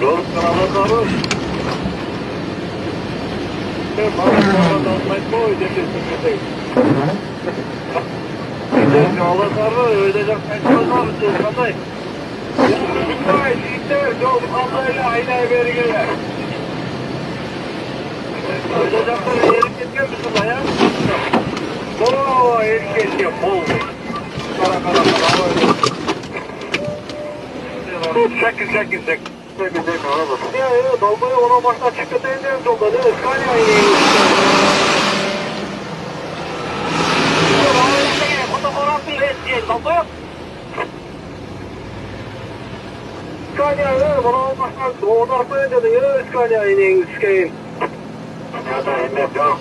Yol kanalı kalmış. Yola sarı ödeyecek kaçmaz var mısın kadar? Lütfen işte yol kablayla aynaya beri gelir. Ödeyecekleri erik geçiyor musun lan ya? Ooo erik geçiyor bol. Kara kara kara öyle. Çekin. Ya dalgayı ona başta çıktı değil dalga değil. Skanya ineği. Skanya ineği bana başta orada koyunca ya Skanya ineği skayın. Ya da inek yok.